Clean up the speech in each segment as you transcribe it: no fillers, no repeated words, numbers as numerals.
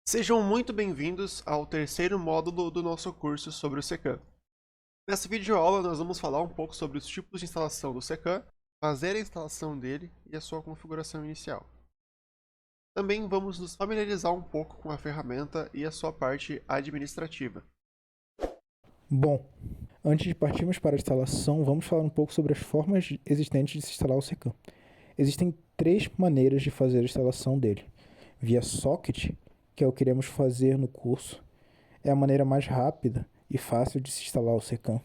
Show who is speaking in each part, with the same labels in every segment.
Speaker 1: Sejam muito bem-vindos ao terceiro módulo do nosso curso sobre o Secan. Nessa videoaula nós vamos falar um pouco sobre os tipos de instalação do Secan, fazer a instalação dele e a sua configuração inicial. Também vamos nos familiarizar um pouco com a ferramenta e a sua parte administrativa.
Speaker 2: Bom, antes de partirmos para a instalação, vamos falar um pouco sobre as formas existentes de se instalar o Secan. Existem três maneiras de fazer a instalação dele. Via socket, que é o que iremos fazer no curso, é a maneira mais rápida e fácil de se instalar o Secan,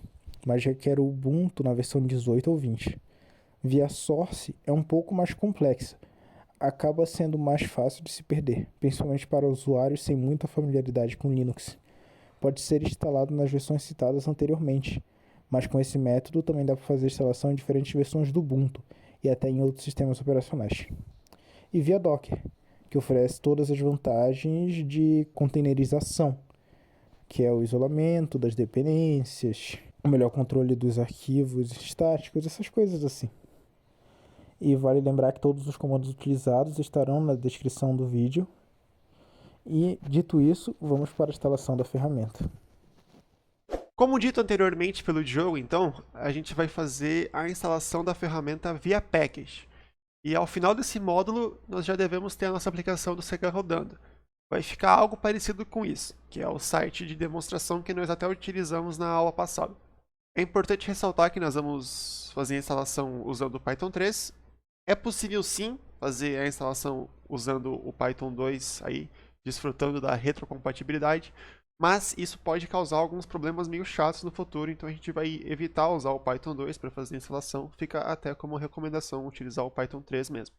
Speaker 2: mas requer o Ubuntu na versão 18 ou 20. Via source é um pouco mais complexa, acaba sendo mais fácil de se perder, principalmente para usuários sem muita familiaridade com Linux. Pode ser instalado nas versões citadas anteriormente, mas com esse método também dá para fazer instalação em diferentes versões do Ubuntu e até em outros sistemas operacionais. E via Docker, que oferece todas as vantagens de containerização, que é o isolamento das dependências, o melhor controle dos arquivos estáticos, essas coisas assim. E vale lembrar que todos os comandos utilizados estarão na descrição do vídeo. E, dito isso, vamos para a instalação da ferramenta.
Speaker 1: Como dito anteriormente pelo Diogo, então, a gente vai fazer a instalação da ferramenta via package. E ao final desse módulo, nós já devemos ter a nossa aplicação do Secan rodando. Vai ficar algo parecido com isso, que é o site de demonstração que nós até utilizamos na aula passada. É importante ressaltar que nós vamos fazer a instalação usando o Python 3. É possível sim fazer a instalação usando o Python 2 aí, desfrutando da retrocompatibilidade, mas isso pode causar alguns problemas meio chatos no futuro, então a gente vai evitar usar o Python 2 para fazer a instalação, fica até como recomendação utilizar o Python 3 mesmo.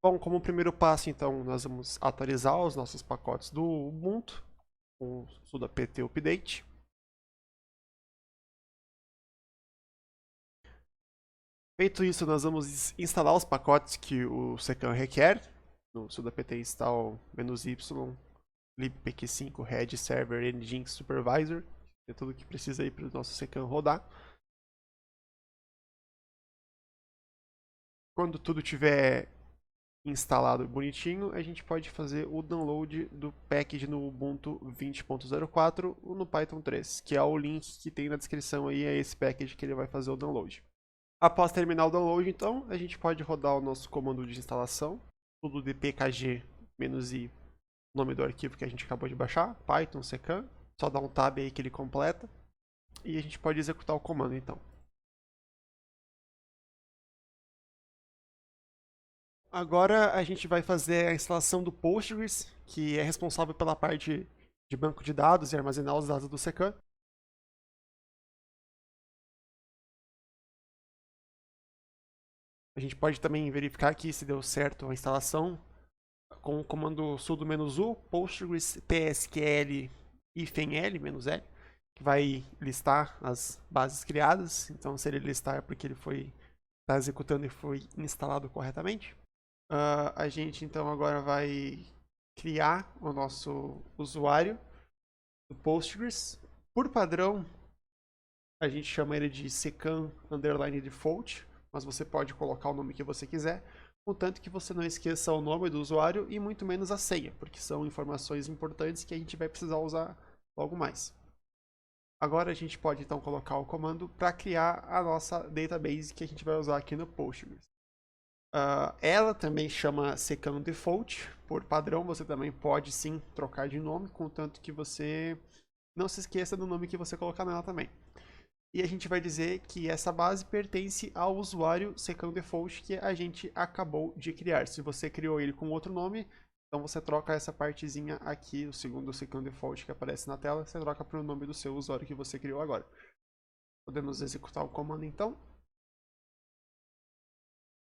Speaker 1: Bom, como primeiro passo, então, nós vamos atualizar os nossos pacotes do Ubuntu com o sudo apt update. Feito isso, nós vamos instalar os pacotes que o Secan requer. No sudo apt install "-y", libpq5, red server, nginx supervisor. É tudo que precisa aí para o nosso Secan rodar. Quando tudo tiver instalado bonitinho, a gente pode fazer o download do package no Ubuntu 20.04 ou no Python 3, que é o link que tem na descrição aí, é esse package que ele vai fazer o download. Após terminar o download, então, a gente pode rodar o nosso comando de instalação, tudo de pkg-i, nome do arquivo que a gente acabou de baixar, Python Secan, só dá um tab aí que ele completa, e a gente pode executar o comando então. Agora a gente vai fazer a instalação do Postgres, que é responsável pela parte de banco de dados e armazenar os dados do Secan. A gente pode também verificar aqui se deu certo a instalação com o comando sudo-u postgres psql -l, -l, que vai listar as bases criadas. Então, se ele listar é porque ele está executando e foi instalado corretamente. A gente então agora vai criar o nosso usuário do Postgres. Por padrão, a gente chama ele de secan_default, mas você pode colocar o nome que você quiser, contanto que você não esqueça o nome do usuário e muito menos a senha, porque são informações importantes que a gente vai precisar usar logo mais. Agora a gente pode então colocar o comando para criar a nossa database que a gente vai usar aqui no Postgres. Ela também chama Secan Default. Por padrão, você também pode sim trocar de nome, contanto que você não se esqueça do nome que você colocar nela também. E a gente vai dizer que essa base pertence ao usuário Secan Default que a gente acabou de criar. Se você criou ele com outro nome, então você troca essa partezinha aqui, o segundo Secan Default que aparece na tela, você troca para o nome do seu usuário que você criou agora. Podemos executar o comando então.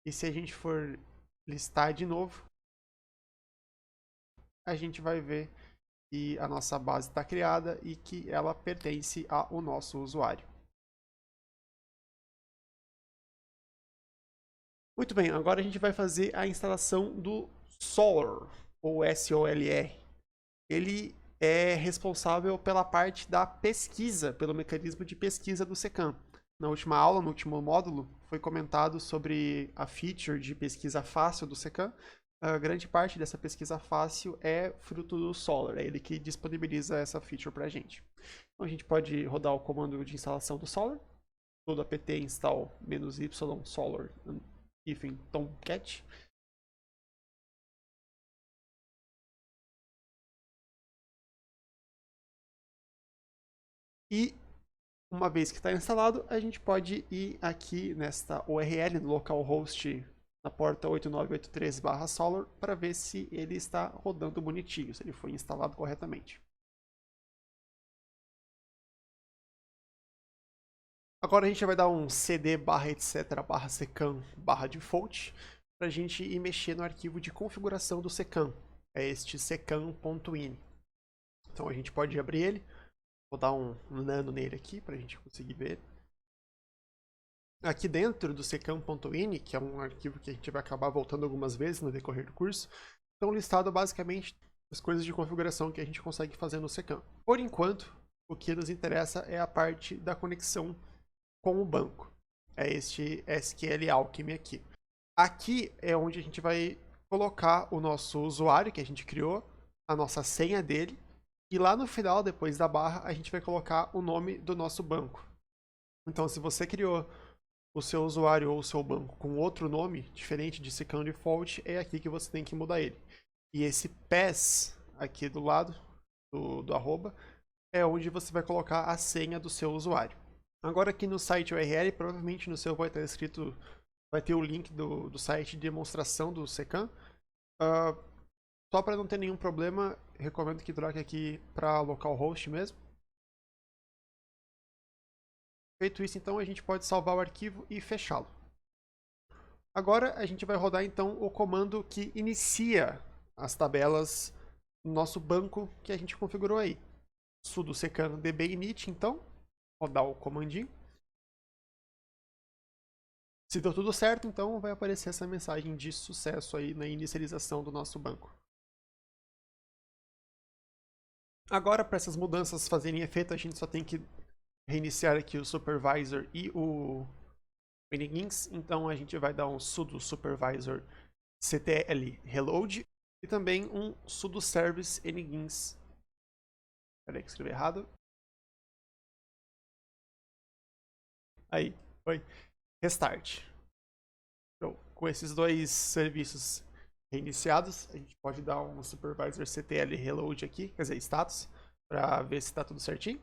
Speaker 1: E se a gente for listar de novo, a gente vai ver que a nossa base está criada e que ela pertence ao nosso usuário. Muito bem, agora a gente vai fazer a instalação do Solr, ou SOLR. Ele é responsável pela parte da pesquisa, pelo mecanismo de pesquisa do Secan. Na última aula, no último módulo, foi comentado sobre a feature de pesquisa fácil do Secan, a grande parte dessa pesquisa fácil é fruto do Solr, é ele que disponibiliza essa feature pra gente. Então a gente pode rodar o comando de instalação do Solr, todo apt install -y solr tomcat. E uma vez que está instalado, a gente pode ir aqui nesta URL, no localhost, na porta 8983/solr, para ver se ele está rodando bonitinho, se ele foi instalado corretamente. Agora a gente vai dar um cd/etc/secam/default para a gente ir mexer no arquivo de configuração do secam. É este secam.ini. Então a gente pode abrir ele. Vou dar um nano nele aqui para a gente conseguir ver. Aqui dentro do secam.ini, que é um arquivo que a gente vai acabar voltando algumas vezes no decorrer do curso, estão listadas basicamente as coisas de configuração que a gente consegue fazer no secam. Por enquanto, o que nos interessa é a parte da conexão com o banco. É este SQL Alchemy aqui. Aqui é onde a gente vai colocar o nosso usuário que a gente criou, a nossa senha dele, e lá no final, depois da barra, a gente vai colocar o nome do nosso banco. Então, se você criou o seu usuário ou o seu banco com outro nome, diferente de secam default, é aqui que você tem que mudar ele. E esse pass, aqui do lado do arroba, é onde você vai colocar a senha do seu usuário. Agora aqui no site URL, provavelmente no seu vai estar escrito, vai ter o link do site de demonstração do secam. Só para não ter nenhum problema, recomendo que troque aqui para localhost mesmo. Feito isso, então, a gente pode salvar o arquivo e fechá-lo. Agora a gente vai rodar então o comando que inicia as tabelas no nosso banco que a gente configurou aí. Sudo secam db init, então, rodar o comandinho. Se deu tudo certo, então vai aparecer essa mensagem de sucesso aí na inicialização do nosso banco. Agora, para essas mudanças fazerem efeito, a gente só tem que reiniciar aqui o supervisor e o Nginx. Então a gente vai dar um sudo supervisor ctl reload e também um sudo service nginx. Peraí que escrevi errado. Aí, foi. Restart. Então, com esses dois serviços reiniciados, a gente pode dar um supervisor ctl reload aqui, quer dizer, status, para ver se está tudo certinho,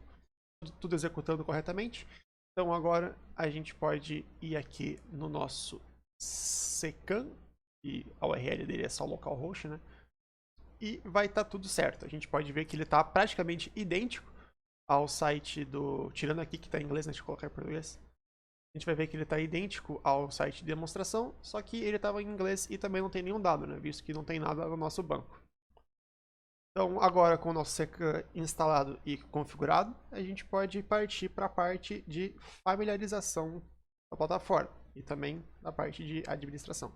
Speaker 1: tudo executando corretamente. Então agora a gente pode ir aqui no nosso secam, e a URL dele é só localhost, né? E vai estar tudo certo. A gente pode ver que ele está praticamente idêntico ao site do... Tirando aqui que está em inglês, né? Deixa eu colocar em português. A gente vai ver que ele está idêntico ao site de demonstração, só que ele estava em inglês e também não tem nenhum dado, né? Visto que não tem nada no nosso banco. Então, agora com o nosso secam instalado e configurado, a gente pode partir para a parte de familiarização da plataforma e também da parte de administração.